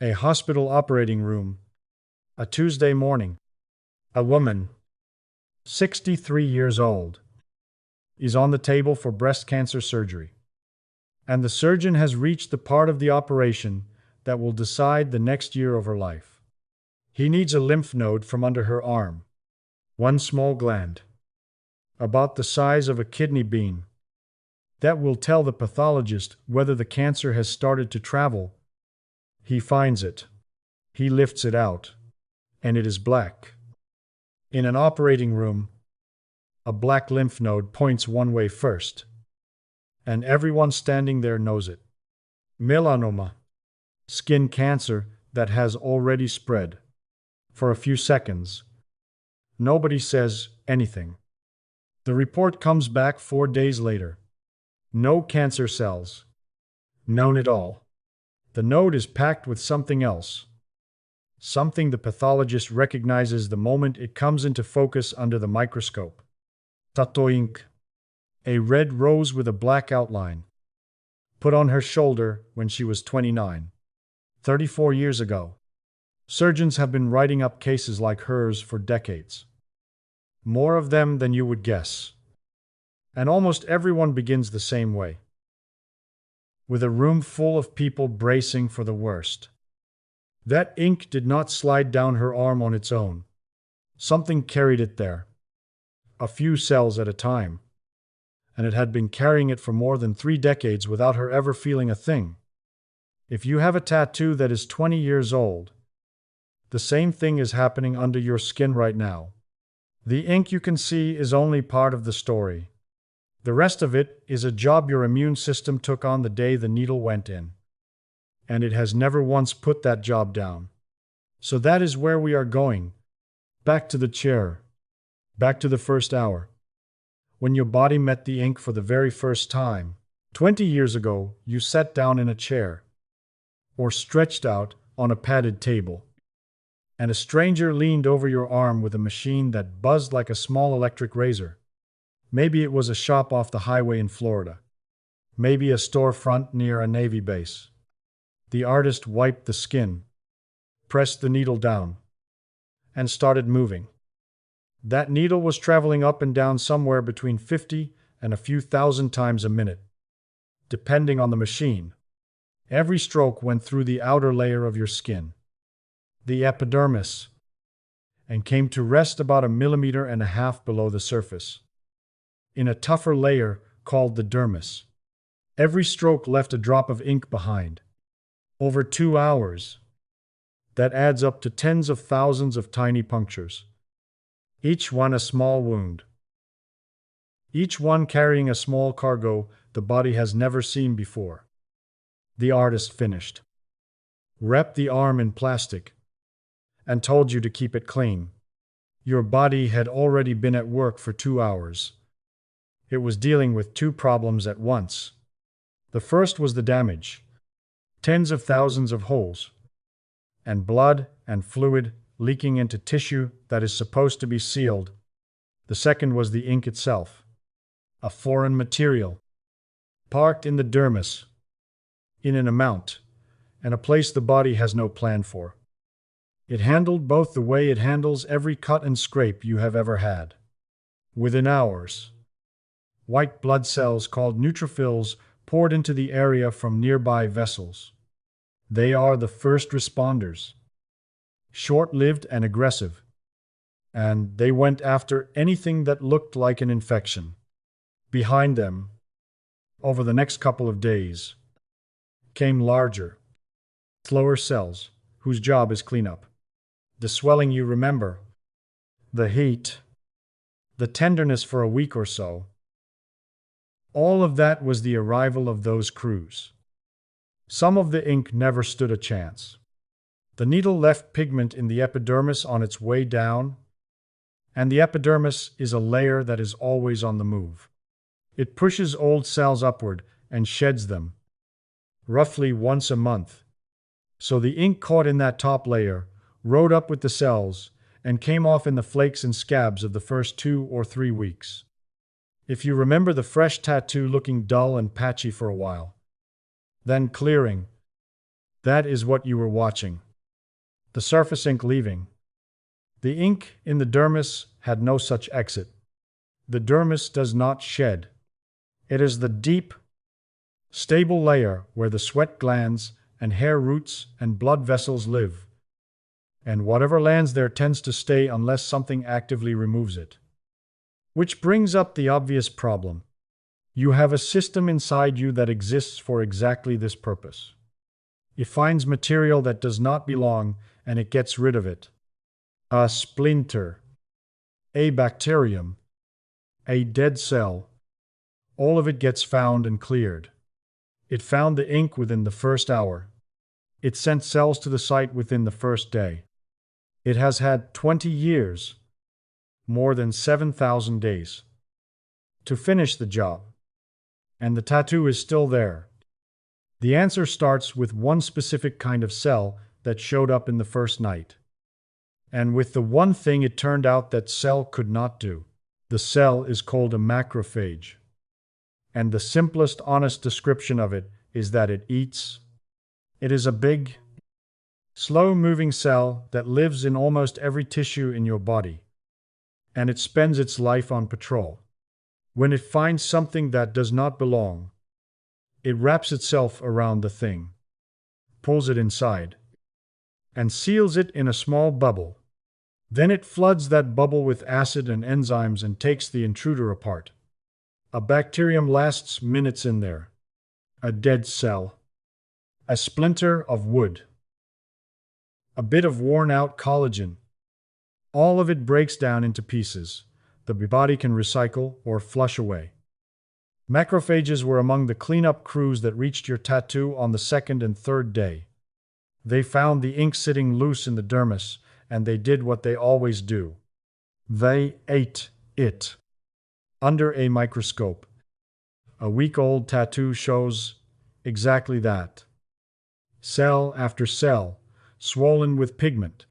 A hospital operating room. A Tuesday morning. A woman, 63 years old, is on the table for breast cancer surgery. And the surgeon has reached the part of the operation that will decide the next year of her life. He needs a lymph node from under her arm. One small gland, about the size of a kidney bean. That will tell the pathologist whether the cancer has started to travel. He finds it. He lifts it out. And it is black. In an operating room, a black lymph node points one way first. And everyone standing there knows it. Melanoma. Skin cancer that has already spread. For a few seconds, nobody says anything. The report comes back 4 days later. No cancer cells. None at all. The node is packed with something else. Something the pathologist recognizes the moment it comes into focus under the microscope. Tattoo ink. A red rose with a black outline. Put on her shoulder when she was 29. 34 years ago. Surgeons have been writing up cases like hers for decades. More of them than you would guess. And almost everyone begins the same way. With a room full of people bracing for the worst. That ink did not slide down her arm on its own. Something carried it there. A few cells at a time. And it had been carrying it for more than 3 decades without her ever feeling a thing. If you have a tattoo that is 20 years old, the same thing is happening under your skin right now. The ink you can see is only part of the story. The rest of it is a job your immune system took on the day the needle went in. And it has never once put that job down. So that is where we are going. Back to the chair. Back to the first hour. When your body met the ink for the very first time. 20 years ago, you sat down in a chair. Or stretched out on a padded table. And a stranger leaned over your arm with a machine that buzzed like a small electric razor. Maybe it was a shop off the highway in Florida. Maybe a storefront near a Navy base. The artist wiped the skin, pressed the needle down, and started moving. That needle was traveling up and down somewhere between 50 and a few thousand times a minute, depending on the machine. Every stroke went through the outer layer of your skin, the epidermis, and came to rest about 1.5 millimeters below the surface, in a tougher layer called the dermis. Every stroke left a drop of ink behind. Over 2 hours. That adds up to tens of thousands of tiny punctures. Each one a small wound. Each one carrying a small cargo the body has never seen before. The artist finished. Wrapped the arm in plastic. And told you to keep it clean. Your body had already been at work for 2 hours. It was dealing with 2 problems at once. The first was the damage. Tens of thousands of holes, and blood and fluid leaking into tissue that is supposed to be sealed. The second was the ink itself, a foreign material, parked in the dermis, in an amount, and a place the body has no plan for. It handled both the way it handles every cut and scrape you have ever had. Within hours, white blood cells called neutrophils poured into the area from nearby vessels. They are the first responders. Short-lived and aggressive. And they went after anything that looked like an infection. Behind them, over the next couple of days, came larger, slower cells, whose job is cleanup. The swelling you remember, the heat, the tenderness for a week or so. All of that was the arrival of those crews. Some of the ink never stood a chance. The needle left pigment in the epidermis on its way down, and the epidermis is a layer that is always on the move. It pushes old cells upward and sheds them, roughly once a month. So the ink caught in that top layer, rode up with the cells, and came off in the flakes and scabs of the first 2 or 3 weeks. If you remember the fresh tattoo looking dull and patchy for a while, then clearing, That is what you were watching. The surface ink leaving. The ink in the dermis had no such exit. The dermis does not shed. It is the deep, stable layer where the sweat glands and hair roots and blood vessels live. And whatever lands there tends to stay unless something actively removes it. Which brings up the obvious problem. You have a system inside you that exists for exactly this purpose. It finds material that does not belong and it gets rid of it. A splinter, a bacterium, a dead cell, all of it gets found and cleared. It found the ink within the first hour. It sent cells to the site within the first day. It has had 20 years, more than 7,000 days, to finish the job. And the tattoo is still there. The answer starts with one specific kind of cell that showed up in the first night. And with the one thing it turned out that cell could not do. The cell is called a macrophage. And the simplest honest description of it is that it eats. It is a big, slow-moving cell that lives in almost every tissue in your body. And it spends its life on patrol. When it finds something that does not belong, it wraps itself around the thing, pulls it inside, and seals it in a small bubble. Then it floods that bubble with acid and enzymes and takes the intruder apart. A bacterium lasts minutes in there. A dead cell. A splinter of wood. A bit of worn-out collagen. All of it breaks down into pieces. The body can recycle or flush away. Macrophages were among the cleanup crews that reached your tattoo on the second and third day. They found the ink sitting loose in the dermis, and they did what they always do. They ate it. Under a microscope. A week-old tattoo shows exactly that. Cell after cell, swollen with pigment.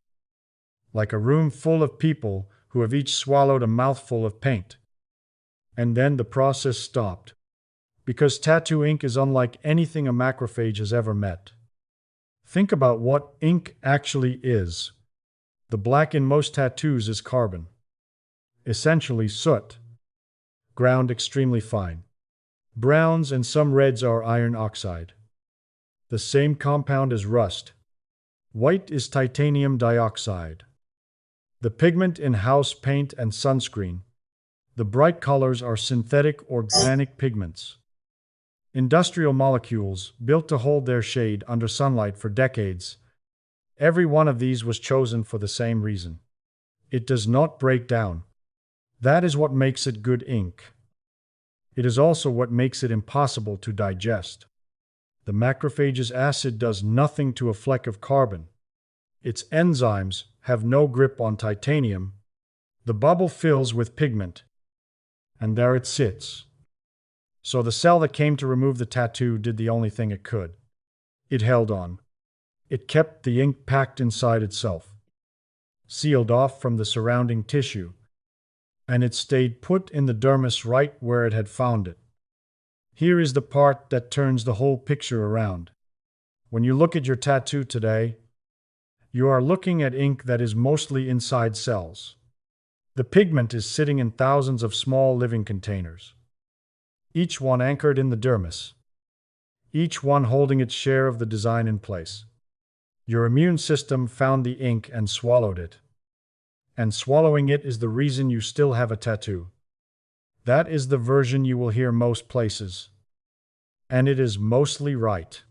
Like a room full of people who have each swallowed a mouthful of paint. And then the process stopped. Because tattoo ink is unlike anything a macrophage has ever met. Think about what ink actually is. The black in most tattoos is carbon. Essentially soot. Ground extremely fine. Browns and some reds are iron oxide. The same compound as rust. White is titanium dioxide. The pigment in house paint and sunscreen. The bright colors are synthetic organic pigments. Industrial molecules built to hold their shade under sunlight for decades. Every one of these was chosen for the same reason. It does not break down. That is what makes it good ink. It is also what makes it impossible to digest. The macrophage's acid does nothing to a fleck of carbon. Its enzymes have no grip on titanium. The bubble fills with pigment. And there it sits. So the cell that came to remove the tattoo did the only thing it could. It held on. It kept the ink packed inside itself, sealed off from the surrounding tissue, and it stayed put in the dermis right where it had found it. Here is the part that turns the whole picture around. When you look at your tattoo today, you are looking at ink that is mostly inside cells. The pigment is sitting in thousands of small living containers, each one anchored in the dermis, each one holding its share of the design in place. Your immune system found the ink and swallowed it. And swallowing it is the reason you still have a tattoo. That is the version you will hear most places. And it is mostly right.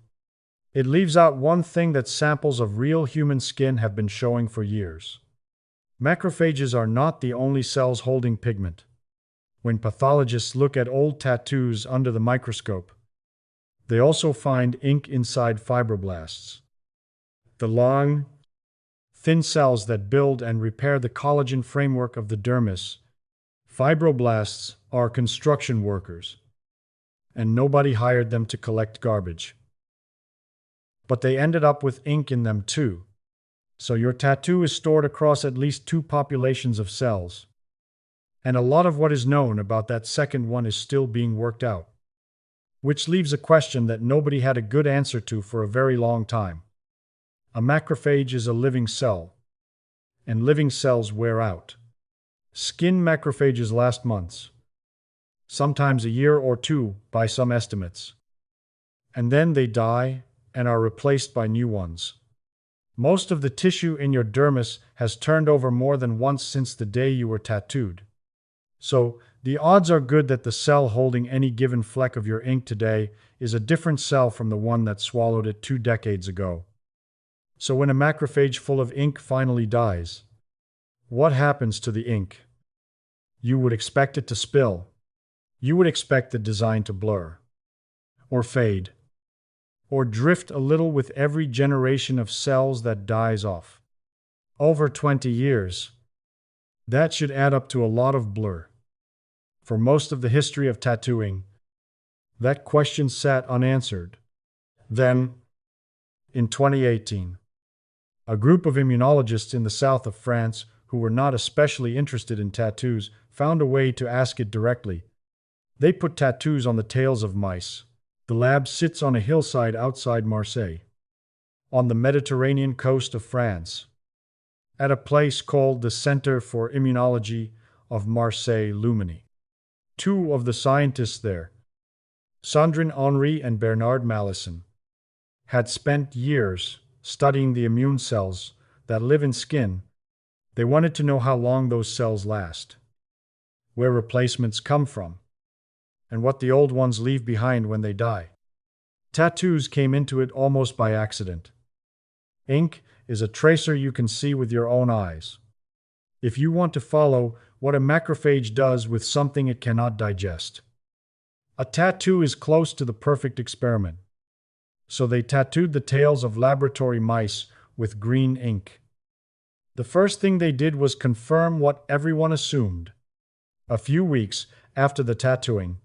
It leaves out one thing that samples of real human skin have been showing for years. Macrophages are not the only cells holding pigment. When pathologists look at old tattoos under the microscope, they also find ink inside fibroblasts. The long, thin cells that build and repair the collagen framework of the dermis. Fibroblasts are construction workers, and nobody hired them to collect garbage. But they ended up with ink in them too. So your tattoo is stored across at least two populations of cells. And a lot of what is known about that second one is still being worked out. Which leaves a question that nobody had a good answer to for a very long time. A macrophage is a living cell, and living cells wear out. Skin macrophages last months, sometimes a year or two by some estimates, and then they die and are replaced by new ones. Most of the tissue in your dermis has turned over more than once since the day you were tattooed. So, the odds are good that the cell holding any given fleck of your ink today is a different cell from the one that swallowed it 2 decades ago. So when a macrophage full of ink finally dies, what happens to the ink? You would expect it to spill. You would expect the design to blur, or fade, or drift a little with every generation of cells that dies off. Over 20 years, that should add up to a lot of blur. For most of the history of tattooing, that question sat unanswered. Then, in 2018, a group of immunologists in the south of France who were not especially interested in tattoos found a way to ask it directly. They put tattoos on the tails of mice. The lab sits on a hillside outside Marseille, on the Mediterranean coast of France, at a place called the Center for Immunology of Marseille-Luminy. 2 of the scientists there, Sandrine Henry and Bernard Mallison, had spent years studying the immune cells that live in skin. They wanted to know how long those cells last, where replacements come from, and what the old ones leave behind when they die. Tattoos came into it almost by accident. Ink is a tracer you can see with your own eyes. If you want to follow what a macrophage does with something it cannot digest, a tattoo is close to the perfect experiment. So they tattooed the tails of laboratory mice with green ink. The first thing they did was confirm what everyone assumed. A few weeks after the tattooing,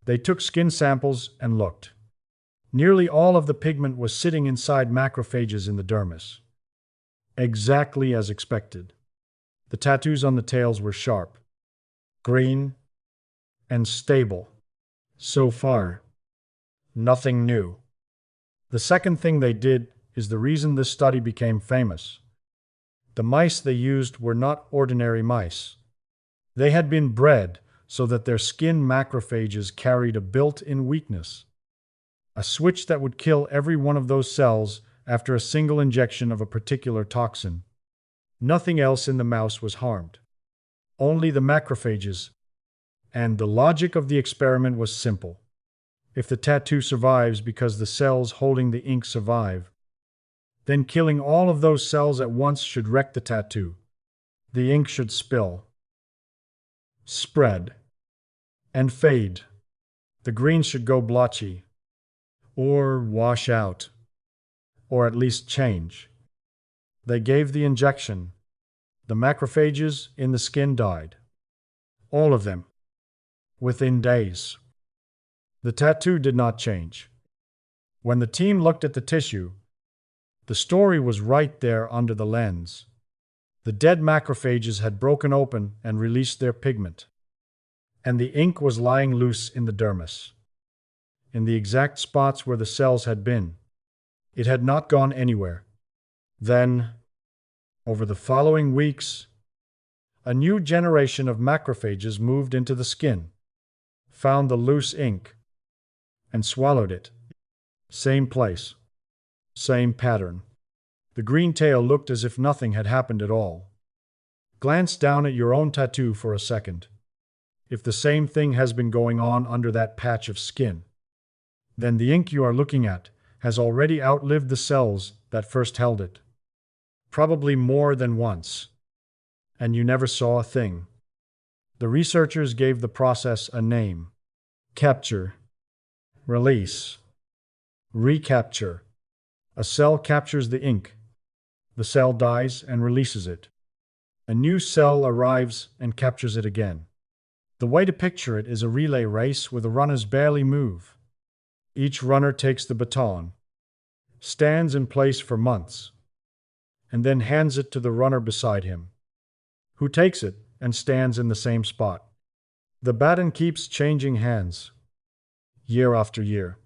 they took skin samples and looked. Nearly all of the pigment was sitting inside macrophages in the dermis. Exactly as expected. The tattoos on the tails were sharp, green, and stable. So far, nothing new. The second thing they did is the reason this study became famous. The mice they used were not ordinary mice. They had been bred so that their skin macrophages carried a built-in weakness, a switch that would kill every one of those cells after a single injection of a particular toxin. Nothing else in the mouse was harmed. Only the macrophages. And the logic of the experiment was simple. If the tattoo survives because the cells holding the ink survive, then killing all of those cells at once should wreck the tattoo. The ink should spill, spread, and fade. The green should go blotchy, or wash out, or at least change. They gave the injection. The macrophages in the skin died. All of them. Within days. The tattoo did not change. When the team looked at the tissue, the story was right there under the lens. The dead macrophages had broken open and released their pigment, and the ink was lying loose in the dermis, in the exact spots where the cells had been. It had not gone anywhere. Then, over the following weeks, a new generation of macrophages moved into the skin, found the loose ink, and swallowed it. Same place. Same pattern. The green tail looked as if nothing had happened at all. Glance down at your own tattoo for a second. If the same thing has been going on under that patch of skin, then the ink you are looking at has already outlived the cells that first held it. Probably more than once. And you never saw a thing. The researchers gave the process a name. Capture. Release. Recapture. A cell captures the ink. The cell dies and releases it. A new cell arrives and captures it again. The way to picture it is a relay race where the runners barely move. Each runner takes the baton, stands in place for months, and then hands it to the runner beside him, who takes it and stands in the same spot. The baton keeps changing hands, year after year.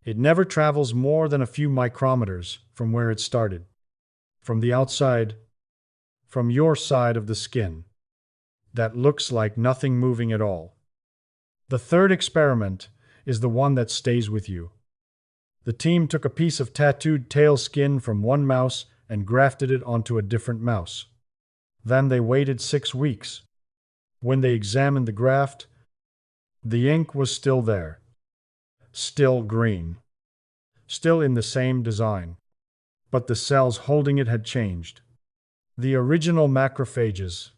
It never travels more than a few micrometers from where it started. From the outside, from your side of the skin, that looks like nothing moving at all. The third experiment is the one that stays with you. The team took a piece of tattooed tail skin from one mouse and grafted it onto a different mouse. Then they waited 6 weeks. When they examined the graft, the ink was still there. Still green. Still in the same design. But the cells holding it had changed. The original macrophages,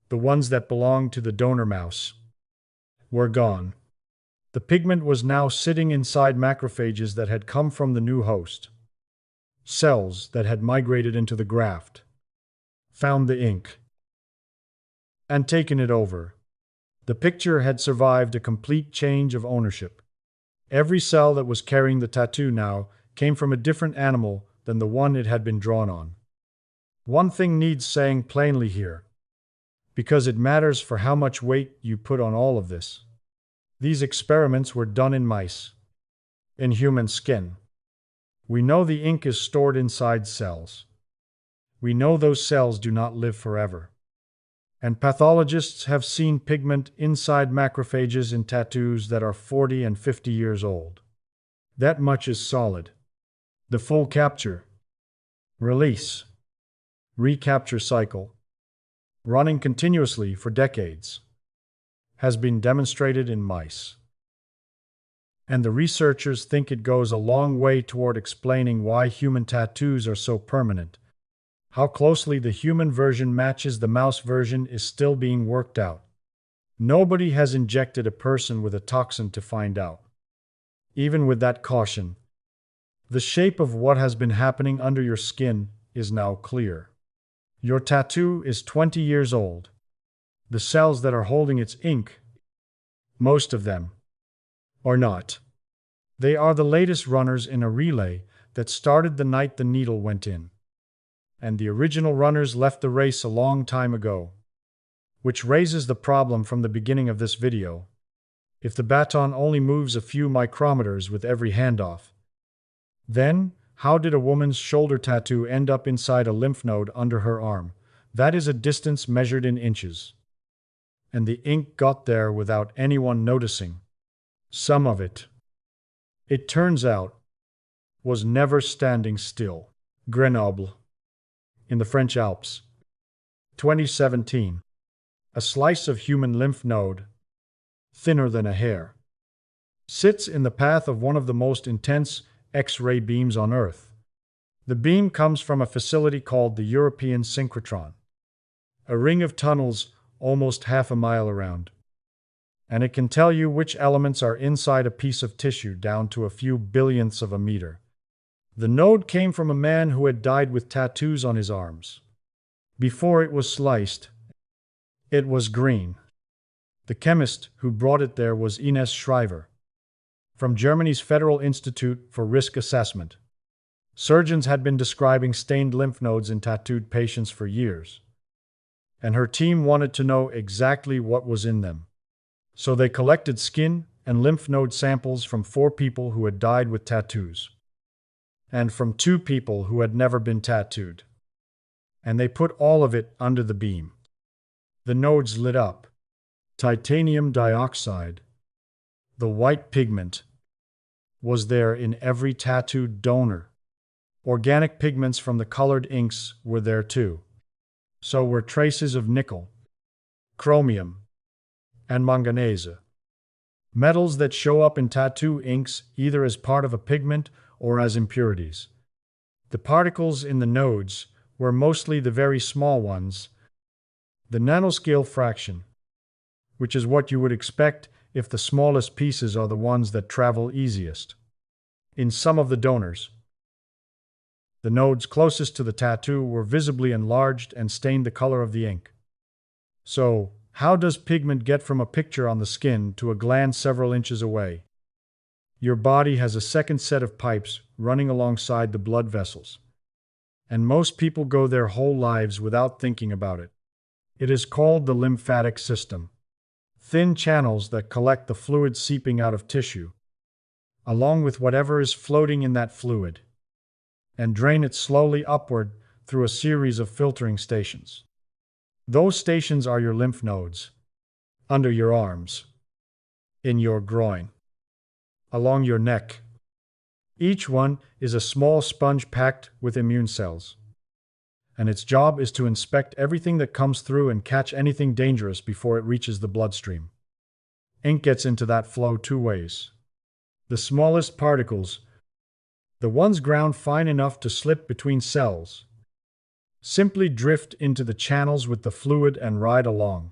the ones that belonged to the donor mouse, were gone. The pigment was now sitting inside macrophages that had come from the new host. Cells that had migrated into the graft, found the ink, and taken it over. The picture had survived a complete change of ownership. Every cell that was carrying the tattoo now came from a different animal than the one it had been drawn on. One thing needs saying plainly here, because it matters for how much weight you put on all of this. These experiments were done in mice, in human skin. We know the ink is stored inside cells. We know those cells do not live forever. And pathologists have seen pigment inside macrophages in tattoos that are 40 and 50 years old. That much is solid. The full capture, release, recapture cycle, running continuously for decades, has been demonstrated in mice. And the researchers think it goes a long way toward explaining why human tattoos are so permanent. How closely the human version matches the mouse version is still being worked out. Nobody has injected a person with a toxin to find out. Even with that caution, the shape of what has been happening under your skin is now clear. Your tattoo is 20 years old. The cells that are holding its ink, most of them, are not. They are the latest runners in a relay that started the night the needle went in. And the original runners left the race a long time ago. Which raises the problem from the beginning of this video. If the baton only moves a few micrometers with every handoff, then how did a woman's shoulder tattoo end up inside a lymph node under her arm? That is a distance measured in inches. And the ink got there without anyone noticing. Some of it, it turns out, was never standing still. Grenoble, in the French Alps. 2017. A slice of human lymph node, thinner than a hair, sits in the path of one of the most intense X-ray beams on Earth. The beam comes from a facility called the European synchrotron, a ring of tunnels almost half a mile around. And it can tell you which elements are inside a piece of tissue down to a few billionths of a meter. The node came from a man who had died with tattoos on his arms. Before it was sliced, it was green. The chemist who brought it there was Ines Schreiber, from Germany's Federal Institute for Risk Assessment. Surgeons had been describing stained lymph nodes in tattooed patients for years, and her team wanted to know exactly what was in them. So they collected skin and lymph node samples from 4 people who had died with tattoos, and from 2 people who had never been tattooed. And they put all of it under the beam. The nodes lit up. Titanium dioxide, the white pigment, was there in every tattooed donor. Organic pigments from the colored inks were there too. So were traces of nickel, chromium, and manganese. Metals that show up in tattoo inks either as part of a pigment or as impurities. The particles in the nodes were mostly the very small ones, the nanoscale fraction, which is what you would expect if the smallest pieces are the ones that travel easiest. In some of the donors, the nodes closest to the tattoo were visibly enlarged and stained the color of the ink. So, how does pigment get from a picture on the skin to a gland several inches away? Your body has a second set of pipes running alongside the blood vessels. And most people go their whole lives without thinking about it. It is called the lymphatic system. Thin channels that collect the fluid seeping out of tissue. along with whatever is floating in that fluid, and drain it slowly upward through a series of filtering stations. Those stations are your lymph nodes, under your arms, in your groin, along your neck. Each one is a small sponge packed with immune cells, and its job is to inspect everything that comes through and catch anything dangerous before it reaches the bloodstream. Ink gets into that flow two ways. The smallest particles, the ones ground fine enough to slip between cells, simply drift into the channels with the fluid and ride along.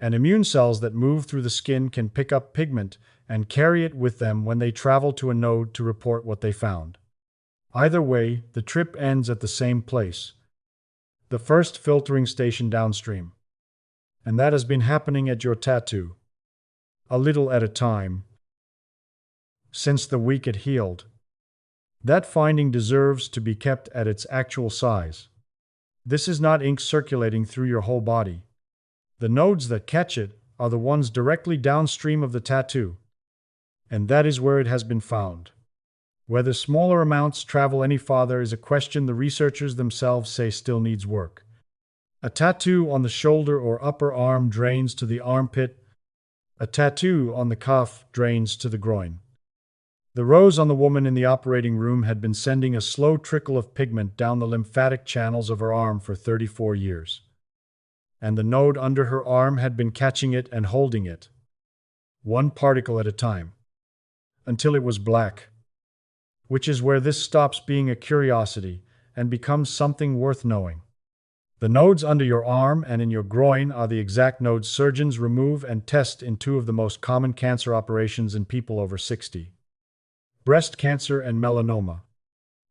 And immune cells that move through the skin can pick up pigment and carry it with them when they travel to a node to report what they found. Either way, the trip ends at the same place, the first filtering station downstream. And that has been happening at your tattoo, a little at a time, since the week it healed. That finding deserves to be kept at its actual size. This is not ink circulating through your whole body. The nodes that catch it are the ones directly downstream of the tattoo, and that is where it has been found. Whether smaller amounts travel any farther is a question the researchers themselves say still needs work. A tattoo on the shoulder or upper arm drains to the armpit. A tattoo on the cuff drains to the groin. The rose on the woman in the operating room had been sending a slow trickle of pigment down the lymphatic channels of her arm for 34 years. And the node under her arm had been catching it and holding it, one particle at a time, until it was black, which is where this stops being a curiosity and becomes something worth knowing. The nodes under your arm and in your groin are the exact nodes surgeons remove and test in two of the most common cancer operations in people over 60. Breast cancer and melanoma.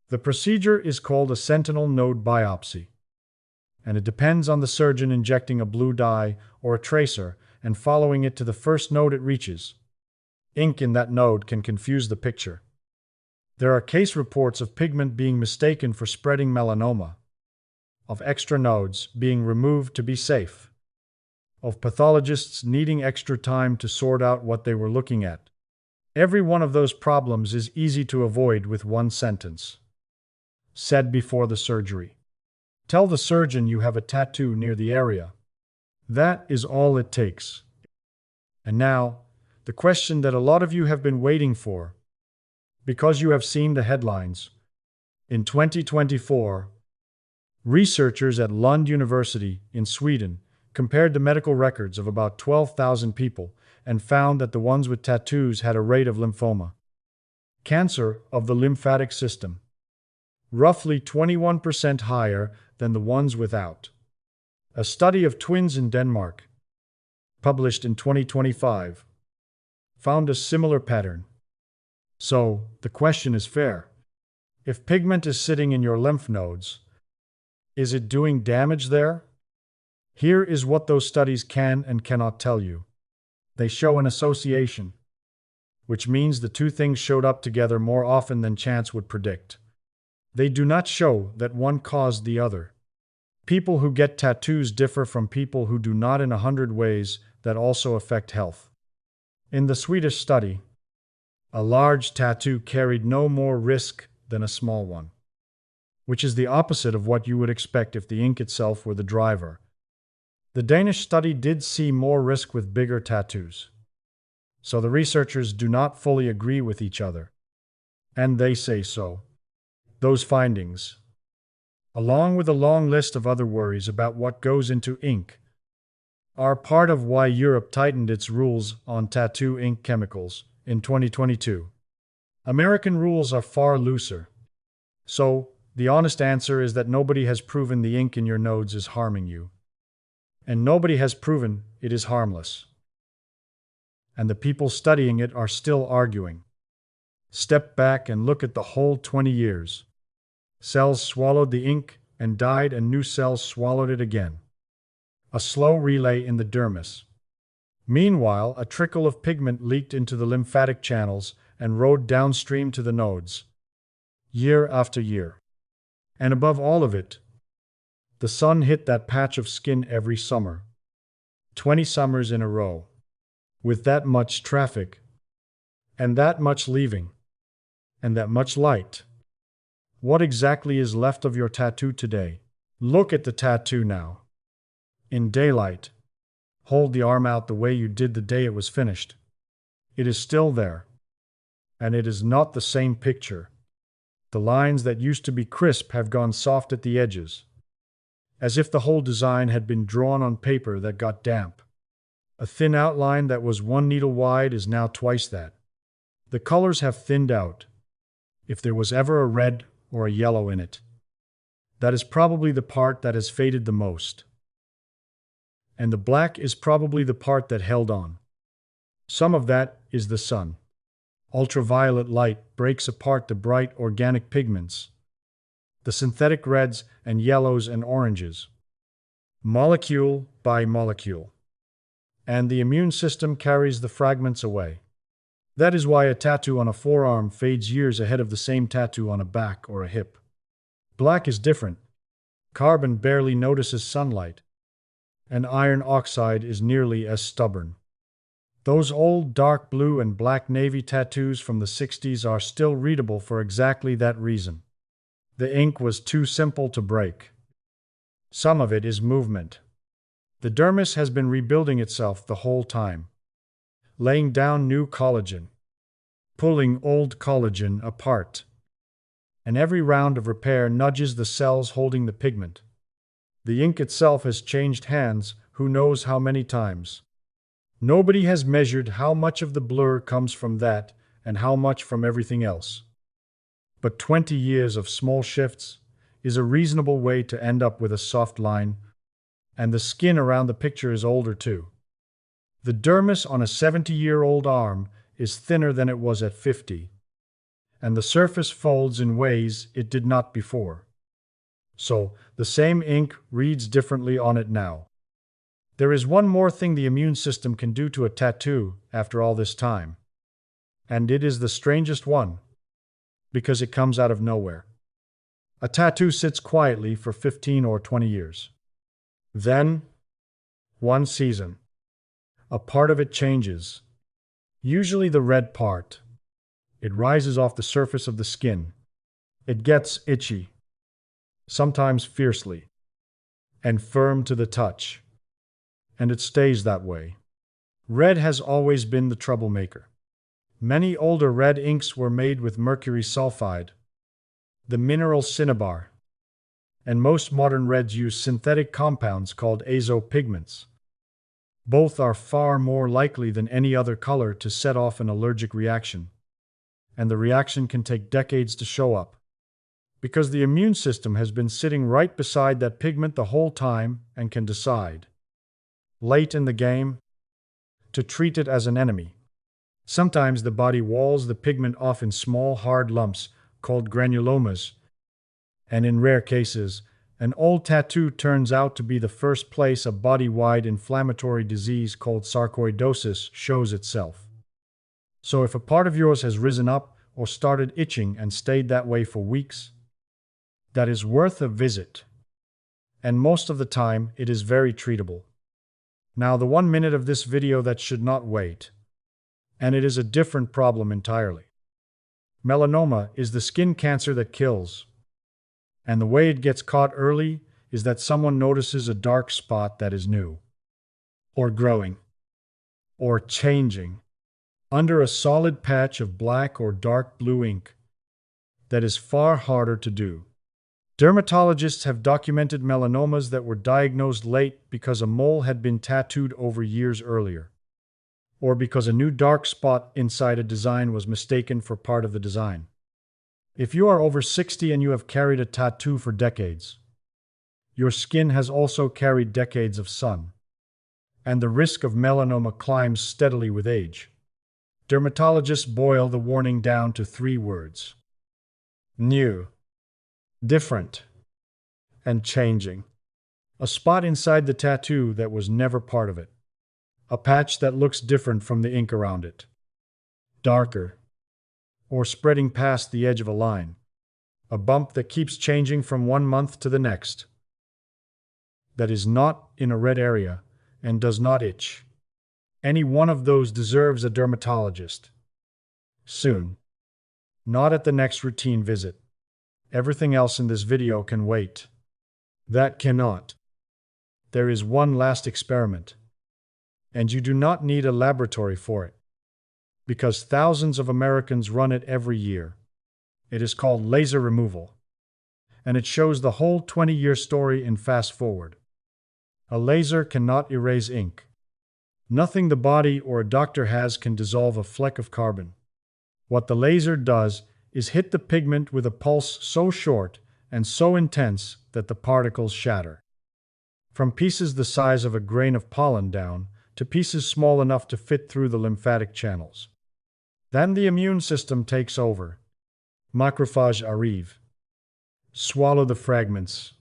The procedure is called a sentinel node biopsy, and it depends on the surgeon injecting a blue dye or a tracer and following it to the first node it reaches. Ink in that node can confuse the picture. There are case reports of pigment being mistaken for spreading melanoma, of extra nodes being removed to be safe, of pathologists needing extra time to sort out what they were looking at. Every one of those problems is easy to avoid with one sentence, said before the surgery. Tell the surgeon you have a tattoo near the area. That is all it takes. And now, the question that a lot of you have been waiting for, because you have seen the headlines. In 2024, researchers at Lund University in Sweden compared the medical records of about 12,000 people and found that the ones with tattoos had a rate of lymphoma, cancer of the lymphatic system, roughly 21% higher than the ones without. A study of twins in Denmark, published in 2025, found a similar pattern. So, the question is fair. If pigment is sitting in your lymph nodes, is it doing damage there? Here is what those studies can and cannot tell you. They show an association, which means the two things showed up together more often than chance would predict. They do not show that one caused the other. People who get tattoos differ from people who do not in 100 ways that also affect health. In the Swedish study, a large tattoo carried no more risk than a small one, which is the opposite of what you would expect if the ink itself were the driver. The Danish study did see more risk with bigger tattoos. So the researchers do not fully agree with each other. And they say so. Those findings, along with a long list of other worries about what goes into ink, are part of why Europe tightened its rules on tattoo ink chemicals in 2022. American rules are far looser. So, the honest answer is that nobody has proven the ink in your nodes is harming you. And nobody has proven it is harmless. And the people studying it are still arguing. Step back and look at the whole 20 years. Cells swallowed the ink and died, and new cells swallowed it again. A slow relay in the dermis. Meanwhile, a trickle of pigment leaked into the lymphatic channels and rode downstream to the nodes, year after year. And above all of it, the sun hit that patch of skin every summer. 20 summers in a row. With that much traffic, And that much leaving, and that much light. What exactly is left of your tattoo today? Look at the tattoo now. In daylight, hold the arm out the way you did the day it was finished. It is still there, and it is not the same picture. The lines that used to be crisp have gone soft at the edges, as if the whole design had been drawn on paper that got damp. A thin outline that was 1 needle wide is now twice that. The colors have thinned out, if there was ever a red or a yellow in it. That is probably the part that has faded the most. And the black is probably the part that held on. Some of that is the sun. Ultraviolet light breaks apart the bright organic pigments, the synthetic reds and yellows and oranges, molecule by molecule. And the immune system carries the fragments away. That is why a tattoo on a forearm fades years ahead of the same tattoo on a back or a hip. Black is different. Carbon barely notices sunlight, and iron oxide is nearly as stubborn. Those old dark blue and black navy tattoos from the 60s are still readable for exactly that reason. The ink was too simple to break. Some of it is movement. The dermis has been rebuilding itself the whole time, laying down new collagen, pulling old collagen apart. And every round of repair nudges the cells holding the pigment. The ink itself has changed hands who knows how many times. Nobody has measured how much of the blur comes from that and how much from everything else. But 20 years of small shifts is a reasonable way to end up with a soft line, and the skin around the picture is older too. The dermis on a 70-year-old arm is thinner than it was at 50, and the surface folds in ways it did not before. So, the same ink reads differently on it now. There is one more thing the immune system can do to a tattoo after all this time. And it is the strangest one, because it comes out of nowhere. A tattoo sits quietly for 15 or 20 years. Then, one season, a part of it changes. Usually the red part. It rises off the surface of the skin. It gets itchy, sometimes fiercely, and firm to the touch. And it stays that way. Red has always been the troublemaker. Many older red inks were made with mercury sulfide, the mineral cinnabar, and most modern reds use synthetic compounds called azopigments. Both are far more likely than any other color to set off an allergic reaction, and the reaction can take decades to show up, because the immune system has been sitting right beside that pigment the whole time and can decide, late in the game, to treat it as an enemy. Sometimes the body walls the pigment off in small, hard lumps called granulomas, and in rare cases, an old tattoo turns out to be the first place a body-wide inflammatory disease called sarcoidosis shows itself. So if a part of yours has risen up or started itching and stayed that way for weeks, that is worth a visit. And most of the time, it is very treatable. Now, the 1 minute of this video that should not wait. And it is a different problem entirely. Melanoma is the skin cancer that kills. And the way it gets caught early is that someone notices a dark spot that is new, or growing, or changing, under a solid patch of black or dark blue ink that is far harder to do. Dermatologists have documented melanomas that were diagnosed late because a mole had been tattooed over years earlier, or because a new dark spot inside a design was mistaken for part of the design. If you are over 60 and you have carried a tattoo for decades, your skin has also carried decades of sun, and the risk of melanoma climbs steadily with age. Dermatologists boil the warning down to 3 words: new, different, and changing. A spot inside the tattoo that was never part of it. A patch that looks different from the ink around it. Darker, or spreading past the edge of a line. A bump that keeps changing from 1 month to the next. That is not in a red area and does not itch. Any one of those deserves a dermatologist. Soon. Not at the next routine visit. Everything else in this video can wait. That cannot. There is one last experiment. And you do not need a laboratory for it. Because thousands of Americans run it every year. It is called laser removal. And it shows the whole 20-year story in fast forward. A laser cannot erase ink. Nothing the body or a doctor has can dissolve a fleck of carbon. What the laser does is hit the pigment with a pulse so short and so intense that the particles shatter. From pieces the size of a grain of pollen down to pieces small enough to fit through the lymphatic channels. Then the immune system takes over. Macrophages arrive. Swallow the fragments.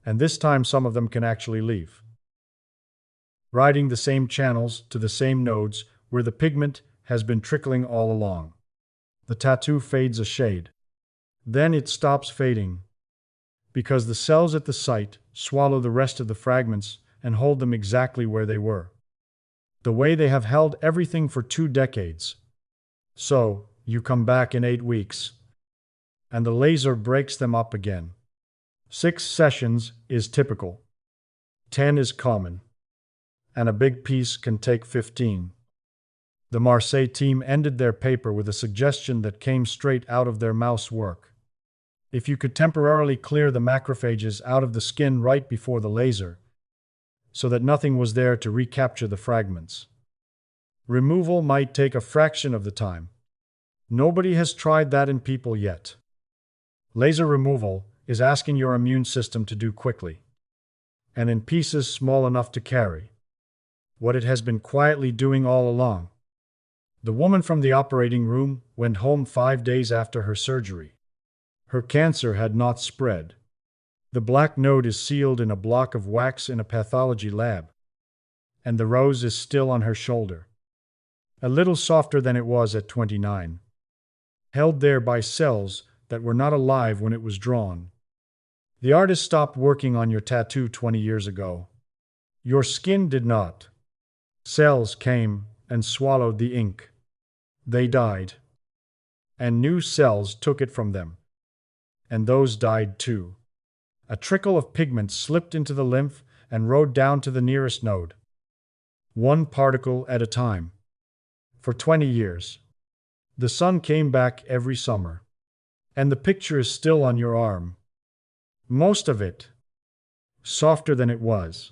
And this time some of them can actually leave. Riding the same channels to the same nodes where the pigment has been trickling all along. The tattoo fades a shade. Then it stops fading, because the cells at the site swallow the rest of the fragments and hold them exactly where they were. The way they have held everything for 2 decades. So, you come back in 8 weeks, and the laser breaks them up again. 6 sessions is typical. 10 is common. And a big piece can take 15. The Marseille team ended their paper with a suggestion that came straight out of their mouse work. If you could temporarily clear the macrophages out of the skin right before the laser, so that nothing was there to recapture the fragments. Removal might take a fraction of the time. Nobody has tried that in people yet. Laser removal is asking your immune system to do quickly, and in pieces small enough to carry, what it has been quietly doing all along. The woman from the operating room went home 5 days after her surgery. Her cancer had not spread. The black node is sealed in a block of wax in a pathology lab, and the rose is still on her shoulder. A little softer than it was at 29. Held there by cells that were not alive when it was drawn. The artist stopped working on your tattoo 20 years ago. Your skin did not. Cells came and swallowed the ink. They died. And new cells took it from them. And those died too. A trickle of pigment slipped into the lymph and rode down to the nearest node. 1 particle at a time. For 20 years. The sun came back every summer. And the picture is still on your arm. Most of it. Softer than it was.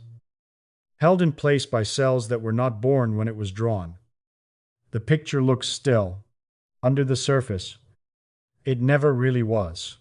Held in place by cells that were not born when it was drawn. The picture looks still. Under the surface. It never really was.